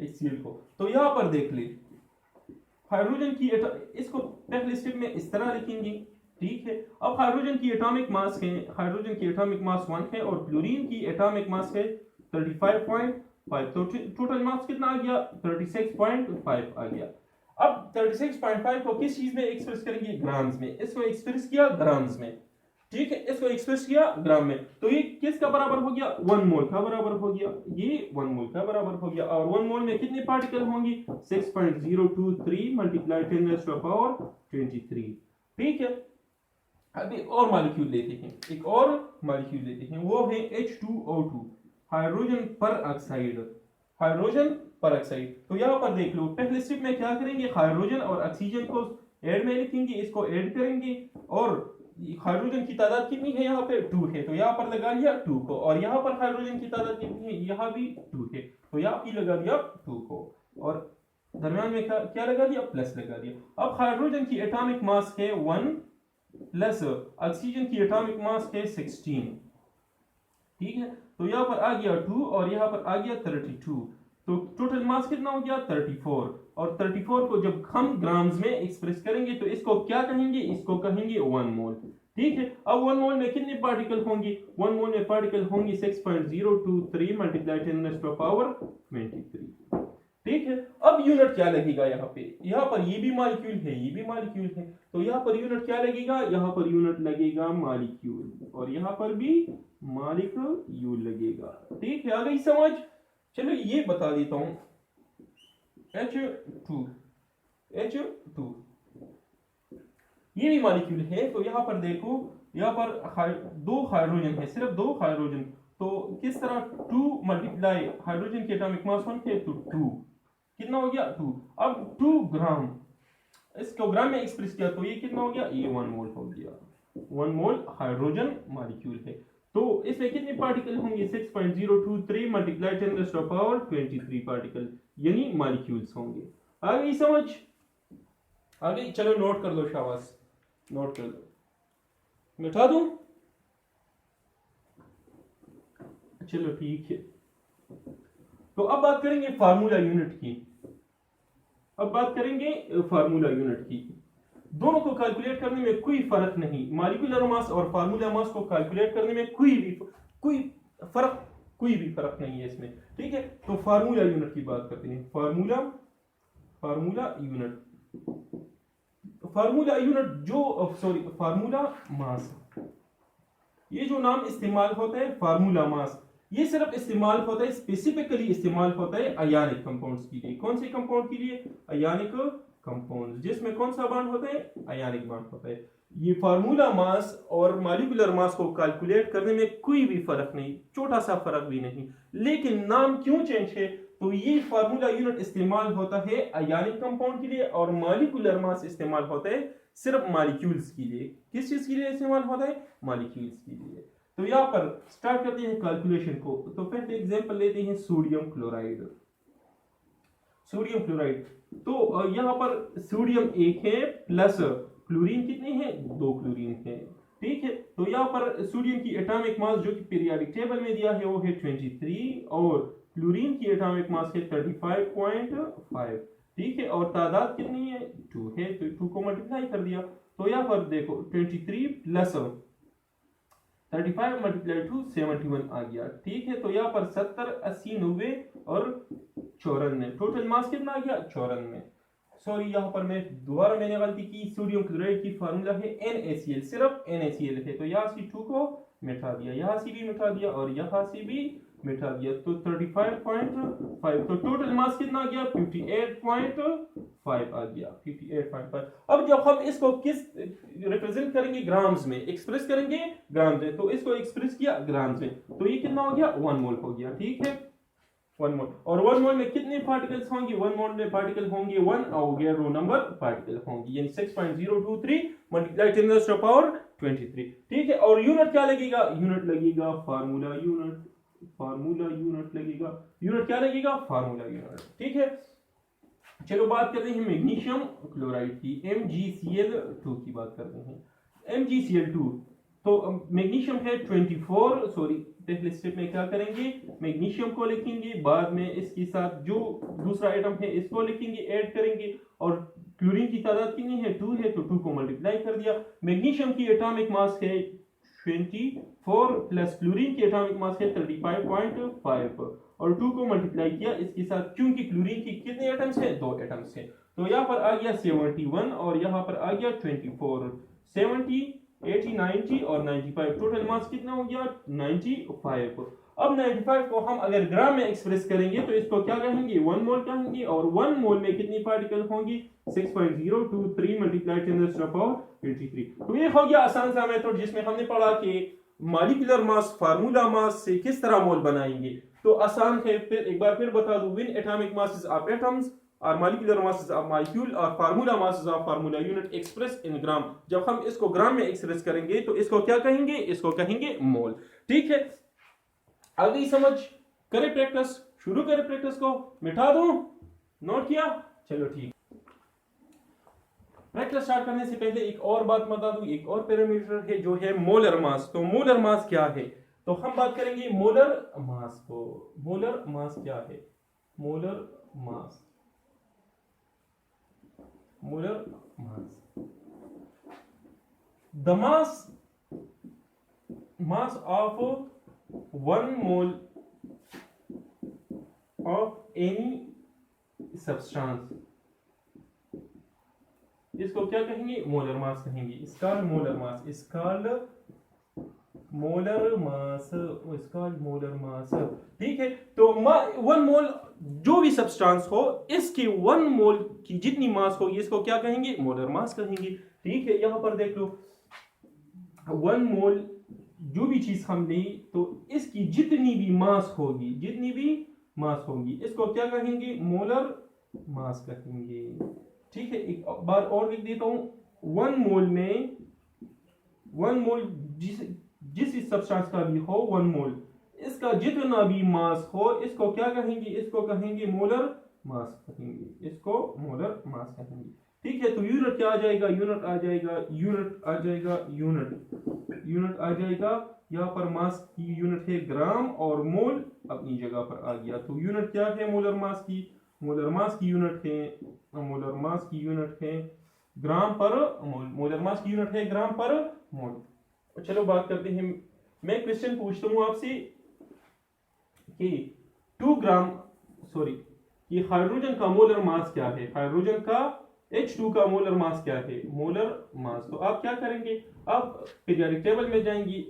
HCl को। तो यहां पर देख ले, हाइड्रोजन की इसको पहले स्टेप में इस तरह लिखेंगे, ठीक है। अब हाइड्रोजन की एटॉमिक मास है, हाइड्रोजन की एटॉमिक मास 1 है और क्लोरीन की एटॉमिक मास है 35.5, तो टोटल मास कितना आ गया, 36.5 आ गया। अब 36.5 को किस चीज में एक्सप्रेस करेंगे, ग्राम्स में, इसको एक्सप्रेस किया ग्राम्स में, ठीक है, इसको एक्सप्रेस किया ग्राम में, तो ये किसका बराबर हो गया, 1 मोल का बराबर हो गया, ये 1 मोल का बराबर हो गया। और 1 मोल में कितने पार्टिकल होंगे, 6.023 मल्टीप्लाई 10 टू पावर 23, ठीक है। अभी और मॉलिक्यूल लेते हैं, एक और मॉलिक्यूल लेते हैं, वो है H2O2, हाइड्रोजन पर ऑक्साइड, हाइड्रोजन पर ऑक्साइड। तो यहाँ पर देख लो, पहले स्टेप में क्या करेंगे, हाइड्रोजन और ऑक्सीजन को ऐड में लिखेंगे, इसको ऐड करेंगे, और हाइड्रोजन की तादाद कितनी है, यहाँ पे 2 है, तो यहाँ पर लगा लिया 2 को, और यहाँ पर हाइड्रोजन की तादाद कितनी है, यहाँ भी 2 है, तो यहाँ भी लगा दिया 2 को, और दरम्यान में क्या लगा दिया, प्लस लगा दिया। अब हाइड्रोजन की एटॉमिक मास है 1 प्लस ऑक्सीजन की एटॉमिक मास है 16, ठीक है। तो यहाँ पर आ गया 2 और यहाँ पर आ गया 32, तो टोटल मास कितना हो गया, 34, और 34 को जब हम ग्राम्स में एक्सप्रेस करेंगे तो इसको क्या कहेंगे, इसको कहेंगे 1 मोल, ठीक है। अब 1 मोल में कितने पार्टिकल होंगे, 1 मोल में पार्टिकल होंगे 6.023 मल्टीप्लाई 10 टू पावर 23, ठीक है। अब यूनिट क्या लगेगा, यहाँ पर ये भी मॉलिक्यूल है, ये भी मॉलिक्यूल है, तो यहाँ पर यूनिट क्या लगेगा, यहाँ पर यूनिट लगेगा मॉलिक्यूल, और यहाँ पर भी मॉलिक्यूल लगेगा, ठीक है। आ गई समझ। चलो ये बता देता हूं, H2 ये भी मॉलिक्यूल है, तो यहाँ पर देखो, यहाँ पर 2 हाइड्रोजन है, सिर्फ 2 हाइड्रोजन, तो किस तरह 2 मल्टीप्लाई हाइड्रोजन की एटॉमिक मास 1 है, तो 2 कितना हो गया, 2। अब 2 ग्राम, इसको ग्राम में एक्सप्रेस किया तो ये कितना हो गया, ये 1 मोल हो गया, 1 मोल हाइड्रोजन मॉलिक्यूल है। तो इसमें कितने पार्टिकल होंगे, 6.023 मल्टीप्लाई 10 टू पावर 23 पार्टिकल, यानी मॉलिक्यूल्स होंगे। आ गई समझ, आ गई। चलो नोट कर लो, शाबाश, नोट कर लो, मिटा दूं, चलो ठीक है। तो अब बात करेंगे फार्मूला यूनिट की, अब बात करेंगे फार्मूला यूनिट की। दोनों को कैलकुलेट करने में कोई फर्क नहीं, मॉलिक्यूलर मास और फार्मूला मास को कैलकुलेट करने में कोई भी फर्क नहीं है इसमें, ठीक है। तो फार्मूला यूनिट की बात करते हैं, फार्मूला यूनिट जो फार्मूला मास, ये जो नाम इस्तेमाल होता है फार्मूला मास, ये सिर्फ इस्तेमाल होता है, स्पेसिफिकली इस्तेमाल होता है आयनिक कंपाउंड्स के लिए। कौन से कंपाउंड के लिए, आयनिक कंपाउंड, जिसमें कौन सा बॉन्ड होता है, आयनिक बॉन्ड होता है। ये फार्मूला मास और मॉलिक्यूलर मास को कैलकुलेट करने में कोई भी फर्क नहीं, छोटा सा फर्क भी नहीं, लेकिन नाम क्यों चेंज है, तो ये फार्मूला यूनिट इस्तेमाल होता है आयनिक कंपाउंड के लिए, और मॉलिक्यूलर मास इस्तेमाल होता है सिर्फ मॉलिक्यूल्स के लिए। किस चीज के लिए इस्तेमाल होता है, मॉलिक्यूल्स के लिए। तो यहाँ पर स्टार्ट करते हैं कैलकुलेशन को। तो पहले एग्जांपल लेते हैं सोडियम क्लोराइड। तो यहाँ पर सोडियम 1 है प्लस क्लोरीन कितने हैं, 2 क्लोरीन है, ठीक है। तो यहाँ पर सोडियम की एटॉमिक मास जो कि पीरियोडिक टेबल में दिया है वो है 23, और क्लोरीन की एटॉमिक मास है 35.5, ठीक है, और तादाद कितनी है, 2 है, तो 2 को मल्टीप्लाई कर दिया। तो यहाँ पर देखो 23 प्लस 35 मल्टीप्लाई 2 71 आ गया, ठीक है। तो यहाँ पर 70, 80, 90 और 94, टोटल मास कितना आ गया, 94। सॉरी, यहाँ पर मैंने गलती की, सोडियम क्लोराइड की फार्मूला है NaCl, सिर्फ NaCl है, तो यहाँ से 2 को मिटा दिया, यहाँ से भी मिटा दिया और यहाँ से भी मिटा दिया तो 35.5, तो टोटल मास कितना आ गया 58.5 आ गया 58.5। अब जब हम इसको किस रिप्रेजेंट करेंगे ग्राम्स में, एक्सप्रेस करेंगे ग्राम्स में, तो इसको एक्सप्रेस किया ग्राम्स में, तो ये कितना हो गया 1 मोल हो गया। ठीक है 1 मोल, और 1 मोल में कितने पार्टिकल्स होंगे, 1 मोल में पार्टिकल होंगे 1, हो गया रो नंबर पार्टिकल होंगे यानी 6.023 मल्टीप्लाई 10 टू द पावर 23। ठीक है, और यूनिट क्या लगेगा, यूनिट लगेगा फार्मूला यूनिट, फार्मूला यूनिट लगेगा, यूनिट क्या लगेगा फार्मूला यूनिट। ठीक है, चलो बात करते हैं मैग्नीशियम क्लोराइड की, MgCl2 की बात करते हैं। MgCl2 तो मैग्नीशियम है 24, सॉरी पहले स्टेप में क्या करेंगे, मैग्नीशियम को लिखेंगे, बाद में इसके साथ जो दूसरा आइटम है इसको लिखेंगे, ऐड करेंगे, और क्लोरीन की तादाद कितनी है 2 है, तो 2 को मल्टीप्लाई कर दिया। मैग्नीशियम की एटॉमिक मास है 24 प्लस क्लोरीन की एटॉमिक मास है 35.5, और 2 को मल्टीप्लाई किया इसके साथ, क्योंकि क्लोरीन की कितने एटम्स हैं 2 एटम्स हैं, तो यहाँ पर आ गया 71 और यहाँ पर आ गया 24, 70 80 90 और 95, टोटल मास कितना हो गया 95। अब 95 को हम अगर ग्राम में एक्सप्रेस करेंगे तो इसको क्या कहेंगे 1 मोल कहेंगे, और 1 मोल में कितनी पार्टिकल होंगी 6.023 मल्टीप्लाई 10 टू द पावर 23। तो ये हो गया आसान सा मेथड जिसमें हमने पढ़ा कि मॉलिक्यूलर मास फार्मूला मास से किस तरह मोल बनाएंगे। तो आसान है, फिर एक बार फिर बता दूं, when atomic masses of atoms और molecular masses of molecule और formula masses of formula unit express in gram, जब हम इसको ग्राम में एक्सप्रेस करेंगे तो इसको क्या कहेंगे, इसको कहेंगे मोल। ठीक है, आ गई समझ, करें प्रैक्टिस, शुरू करें प्रैक्टिस को, मिटा दूं, नोट किया, चलो ठीक। प्रैक्टिस स्टार्ट करने से पहले एक और बात बता दूं, एक और पैरामीटर है जो है मोलर मास। तो मोलर मास क्या है, तो हम बात करेंगे मोलर मास को। मोलर मास क्या है, molar mass, molar mass, the mass of 1 mole of any substance, इसको क्या कहेंगे मोलर मास कहेंगे। इसका मोलर मास, इसका मोलर मास, इसका मोलर मास। ठीक है, तो 1 मोल जो भी सब्सटेंस हो इसकी 1 मोल की जितनी मास होगी इसको क्या कहेंगे मोलर मास कहेंगे। ठीक है, यहां पर देख लो 1 मोल जो भी चीज हम ली तो इसकी जितनी भी मास होगी, जितनी भी मास होगी इसको क्या कहेंगे मोलर मास कहेंगे। ठीक है, एक बार और लिख देता हूं, 1 मोल में 1 मोल जिस सब्सटेंस का भी हो 1 मोल, इसका जितना भी मास हो इसको क्या कहेंगे, इसको कहेंगे मोलर मास कहेंगे, इसको मोलर मास कहेंगे। ठीक है, तो यूनिट क्या आ जाएगा, यूनिट आ जाएगा, यूनिट आ जाएगा, यूनिट आ जाएगा, यहाँ पर मास की यूनिट है ग्राम और मोल अपनी जगह पर आ गया। तो यूनिट क्या है मोलर मास की, मोलर मास की यूनिट है, मोलर मास की यूनिट है ग्राम पर मोल, मोलर मास की यूनिट है ग्राम पर मोल। चलो बात करते हैं, मैं क्वेश्चन पूछता हूं आपसे कि 2 ग्राम, सॉरी, ये हाइड्रोजन का मोलर मास क्या है, हाइड्रोजन का H2 का मोलर मास क्या है, मोलर मास। तो आप क्या करेंगे, आप पीरियोडिक टेबल में जाएंगे,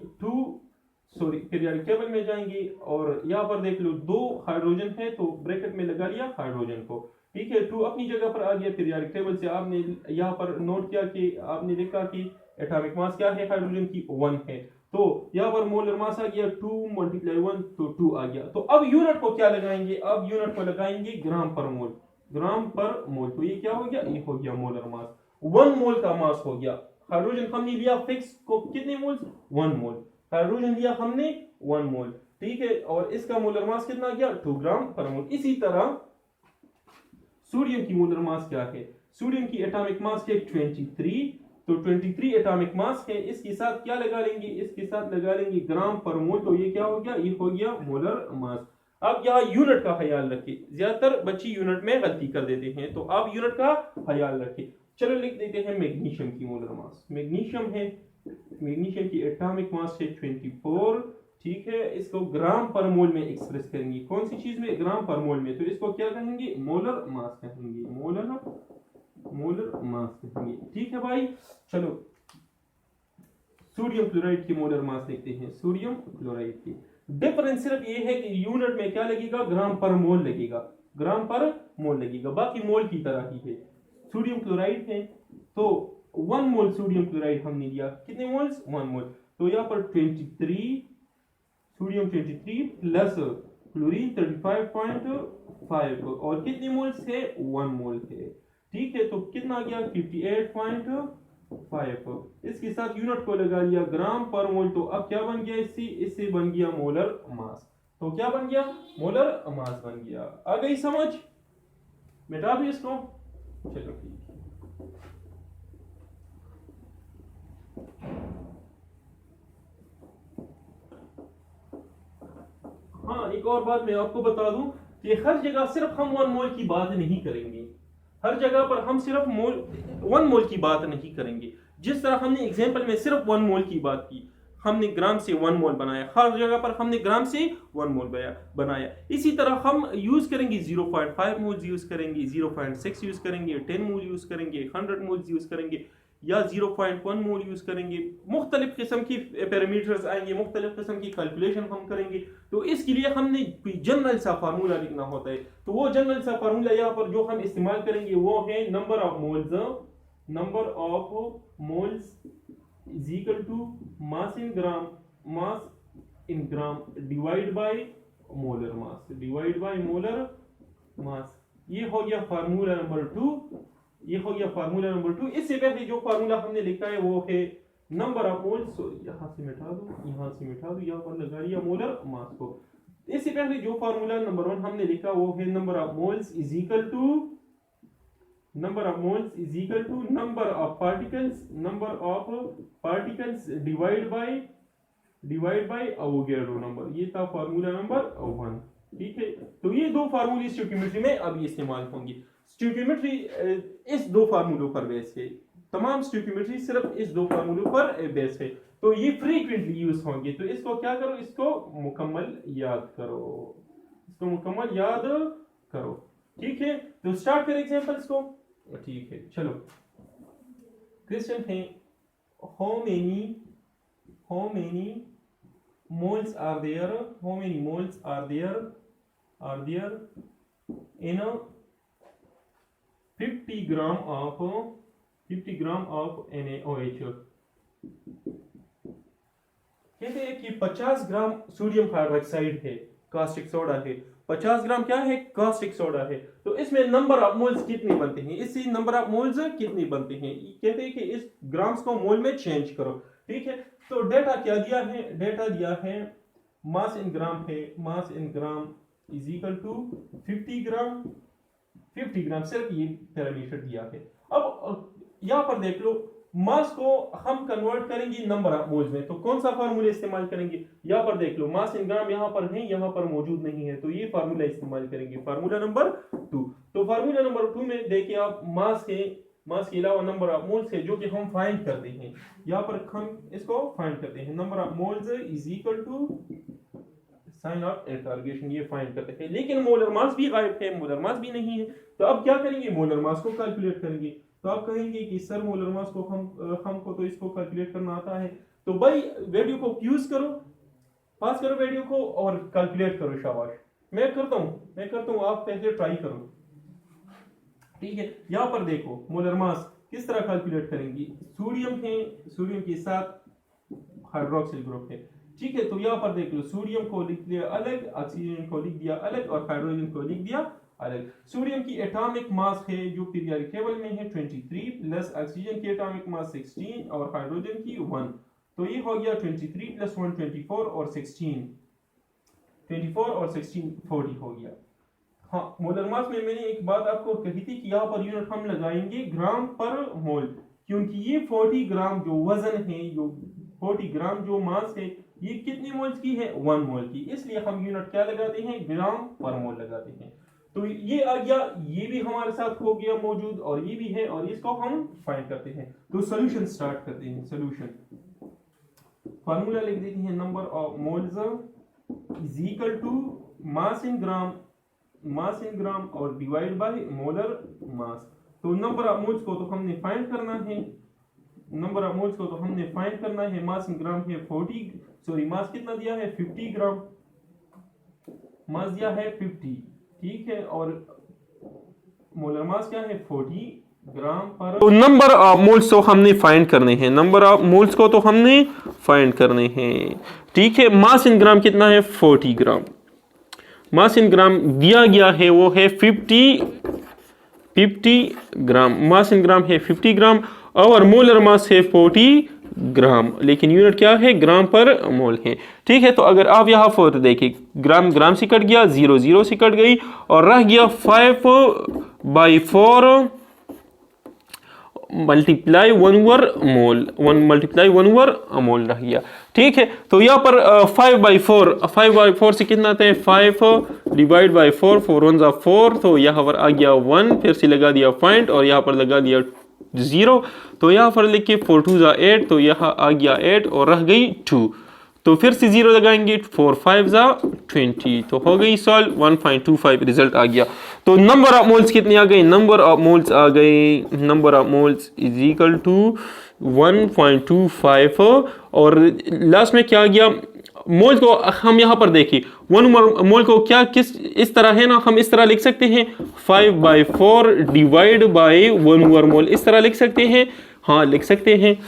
पीरियोडिक टेबल में जाएंगे और यहाँ पर देख लो 2 हाइड्रोजन है तो ब्रैकेट में लगा लिया हाइड्रोजन को। ठीक है, 2 अपनी जगह पर आ गया, पीरियोडिक टेबल से आपने यहाँ पर नोट किया कि आपने लिखा कि एटॉमिक मास क्या है हाइड्रोजन की 1 है, तो यहाँ पर मोलर मास आ गया 2 × 1 तो 2 आ गया। तो अब यूनिट को क्या लगाएंगे, अब यूनिट को लगाएंगे ग्राम पर मोल, ग्राम पर मोल। तो ये क्या हो गया, ये हो गया मोलर मास, 1 मोल का मास हो गया। हाइड्रोजन हमने लिया फिक्स को कितने मोल, 1 मोल, हाइड्रोजन लिया हमने 1 मोल। ठीक है, और इसका मोलर मास कितना आ गया 2 ग्राम पर मोल। इसी तरह सोडियम की मोलर मास क्या है, सोडियम की एटॉमिक मास है 23, तो 23 एटॉमिक मास है, इसके साथ क्या लगा लेंगे, इसके साथ लगा लेंगे ग्राम पर मोल, तो ये क्या हो गया, ये हो गया मोलर मास। अब यहाँ यूनिट का ख्याल रखें, ज्यादातर बच्चे यूनिट में गलती कर देते हैं, तो आप यूनिट का ख्याल रखें। चलो लिख देते हैं मैग्नीशियम की मोलर मास, मैग्नीशियम है, मैग्नीशियम की एटॉमिक मास है 24। ठीक है, इसको ग्राम पर मोल में एक्सप्रेस करेंगे, कौन सी चीज में, ग्राम पर मोल में, तो इसको क्या कहेंगे मोलर मास कहेंगे, मोलर मास कहेंगे। ठीक है भाई, चलो सोडियम क्लोराइड की मोलर मास देखते हैं, सोडियम क्लोराइड की डिफरेंस सिर्फ ये है कि यूनिट में क्या लगेगा, ग्राम पर मोल लगेगा, ग्राम पर मोल लगेगा, बाकी मोल की तरह ही है। सोडियम क्लोराइड है तो 1 मोल सोडियम क्लोराइड हमने लिया, कितने मोल्स, 1 मोल। तो यहाँ पर 23 सोडियम 23 प्लस क्लोरीन 35.5 और कितने मोल्स है, 1 मोल है। ठीक है, तो कितना आ गया 58.5। इसके साथ यूनिट को लगा लिया ग्राम पर मोल, तो अब क्या बन गया इससे बन गया मोलर मास। तो क्या बन गया, मोलर मास बन गया। आ गई समझ, मिटा भी इसको, चलो ठीक है। हाँ, एक और बात मैं आपको बता दूं कि हर जगह सिर्फ हम 1 मोल की बात नहीं करेंगे, हर जगह पर हम सिर्फ 1 मोल की बात नहीं करेंगे। जिस तरह हमने एग्जांपल में सिर्फ 1 मोल की बात की, हमने ग्राम से 1 मोल बनाया, हर जगह पर हमने ग्राम से 1 मोल बनाया। इसी तरह हम यूज करेंगे 0.5 मोल यूज करेंगे, 0.6 यूज करेंगे, 10 मोल यूज करेंगे, 100 मोल यूज करेंगे या 0.1 मोल यूज करेंगे। मुख्तलिफ किस्म की पैरामीटर्स आएंगे, मुख्तलिफ किस्म की कैलकुलेशन हम करेंगे। तो इसके लिए हमने कोई जनरल सा फार्मूला लिखना होता है, तो वो जनरल सा फार्मूला यहाँ पर जो हम इस्तेमाल करेंगे वो है number of moles is equal to mass in gram divide by molar mass. ये हो गया फार्मूला नंबर 2। इससे पहले जो फार्मूला हमने लिखा है वो है नंबर ऑफ मोल्स, यहाँ से मिटा दो, यहाँ पर लगा लिया मोलर मास को। इससे पहले जो फार्मूला नंबर 1 हमने लिखा वो है number of moles is equal to number of particles divide by Avogadro number. ये था फार्मूला नंबर 1। ठीक है, तो ये दो फार्मूले स्टोइकियोमेट्री में अभी इस्तेमाल होंगे। स्टोइकियोमेट्री इस दो फार्मूलों पर बेस है, तमाम स्टोइकियोमेट्री सिर्फ इस दो फार्मूलों पर बेस है, तो ये फ्रीक्वेंटली यूज होंगे। तो इसको क्या करो, इसको मुकम्मल याद करो। ठीक है, तो स्टार्ट करें एग्जांपल्स को। ठीक है, चलो क्वेश्चन है how many moles are there in a 50 gram of NaOH। कहते हैं कि 50 ग्राम सोडियम हाइड्रोक्साइड है, कास्टिक सोडा है। 50 ग्राम क्या है, कास्टिक सोडा है। तो इसमें नंबर ऑफ मोल्स कितने बनते हैं, इससे नंबर ऑफ मोल्स कितने बनते हैं। कहते हैं कि इस ग्राम्स को मोल में चेंज करो। ठीक है, तो डेटा क्या दिया है, डेटा दिया है मास इन ग्राम है, मास in gram is equal to 50 ग्राम सिर्फ ये पैरामीटर दिया है। अब यहां पर देख लो, मास को हम कन्वर्ट करेंगे नंबर ऑफ मोल्स में, तो कौन सा फार्मूला इस्तेमाल करेंगे। यहां पर देख लो, मास इन ग्राम यहां पर है, यहां पर मौजूद नहीं है, तो ये फार्मूला इस्तेमाल करेंगे, फार्मूला नंबर 2। तो फार्मूला नंबर 2 में देखिए आप, मास के अलावा नंबर ऑफ मोल्स है जो कि हम फाइंड करते हैं। यहां पर हम इसको फाइंड करते हैं, number of moles is equal to sign of interrogation, ये फाइंड करते हैं। लेकिन मोलर मास भी गायब है, मोलर मास भी नहीं है। तो अब क्या करेंगे, मोलर मास को कैलकुलेट करेंगे। तो आप कहेंगे कि सर मोलर मास को हमको तो इसको कैलकुलेट करना आता है। तो भाई वीडियो को यूज करो, पास करो वीडियो को और कैलकुलेट करो। शाबाश, मैं करता हूं, आप पहले ट्राई करो। ठीक है, यहां पर देखो मोलर मास किस तरह कैलकुलेट करेंगे। सोडियम है, सोडियम के साथ हाइड्रोक्सिल ग्रुप है। ठीक है, तो यहां पर देख लो, सोडियम को लिख दिया अलग, ऑक्सीजन को लिख दिया अलग और हाइड्रोजन को लिख दिया अलग। सोडियम की एटॉमिक मास है जो पीरियोडिक टेबल में है 23 प्लस ऑक्सीजन की एटॉमिक मास 16 और हाइड्रोजन की 1। तो ये हो गया 23 प्लस 1 24 और 16 40 हो गया। हाँ, मोलर मास में मैंने एक बात आपको कही थी कि यहाँ पर यूनिट हम लगाएंगे ग्राम पर मोल, क्योंकि ये 40 ग्राम जो वजन है, जो 40 ग्राम जो मास है, ये कितने मोल्स की है, 1 मोल की। इसलिए हम यूनिट क्या लगाते हैं, ग्राम पर मोल लगाते हैं। तो ये आ गया, ये भी हमारे साथ हो गया मौजूद और ये भी है, और इसको हम फाइंड करते हैं। तो सॉल्यूशन स्टार्ट करते हैं। सॉल्यूशन फार्मूला लिख देते हैं, number of moles is equal to mass in gram और डिवाइड बाय मोलर मास। तो नंबर ऑफ मोल्स को तो हमने फाइंड करना है, मास इन ग्राम है 40, सॉरी मास कितना दिया है 50 ग्राम, मास दिया है 50, ठीक है, और मोलर मास क्या है 40 ग्राम पर। तो नंबर ऑफ मोल्स तो हमने फाइंड करने हैं, नंबर ऑफ मोल्स को तो हमने फाइंड करने हैं, ठीक है। मास इन ग्राम कितना है 40 ग्राम, मास इन ग्राम दिया गया है वो है 50 ग्राम, मास इन ग्राम है 50 ग्राम और मोलर मास है 40 ग्राम, लेकिन यूनिट क्या है ग्राम पर मोल है, ठीक है। तो अगर आप यहाँ पर देखिए ग्राम ग्राम से कट गया, 0 0 से कट गई और रह गया 5/4 मल्टीप्लाई 1/1 मोल, 1 मल्टीप्लाई 1/1 मोल रह गया, ठीक है। तो यहाँ पर 5/4 से कितना आता है 5 डिवाइड बाई 4, 4 1 जा 4, तो यहाँ पर आ गया 1, फिर से लगा दिया पॉइंट और यहाँ पर लगा दिया 0, तो यहाँ पर लिखे 4 2 जा 8, तो यहाँ आ गया 8 और रह गई 2, तो फिर से 0 लगाएंगे, 4 5 जा 20, तो हो गई सॉल्व, 1.25 रिजल्ट आ गया। तो नंबर ऑफ मोल्स कितनी आ गई, नंबर ऑफ मोल्स आ गई, number of moles is equal to 1.25 और लास्ट में क्या आ गया मोल को हम यहाँ पर देखिए 1 मोल को क्या किस इस तरह है ना, हम इस तरह लिख सकते हैं 5/4 डिवाइड बाई 1 मोल, इस तरह लिख सकते हैं, हाँ लिख सकते हैं,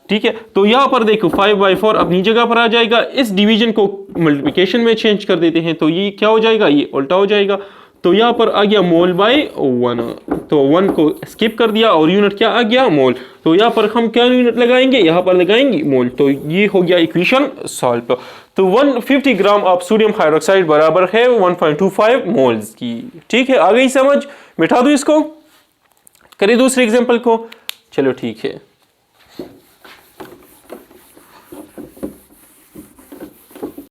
ठीक है। तो यहाँ पर देखो 5/4 अपनी जगह पर आ जाएगा, इस डिवीजन को मल्टीप्लिकेशन में चेंज कर देते हैं तो ये क्या हो जाएगा, ये उल्टा हो जाएगा, तो यहाँ पर आ गया मोल बाई 1, तो 1 को स्किप कर दिया और यूनिट क्या आ गया मोल, तो यहाँ पर हम क्या यूनिट लगाएंगे, यहाँ पर लगाएंगे मोल, तो ये हो गया इक्वेशन सॉल्व। तो 150 ग्राम ऑफ सोडियम हाइड्रोक्साइड बराबर है 1.25 मोल्स की, ठीक है। आ गई समझ, मिटा दो इसको, करिए दूसरे एग्जाम्पल को, चलो ठीक है।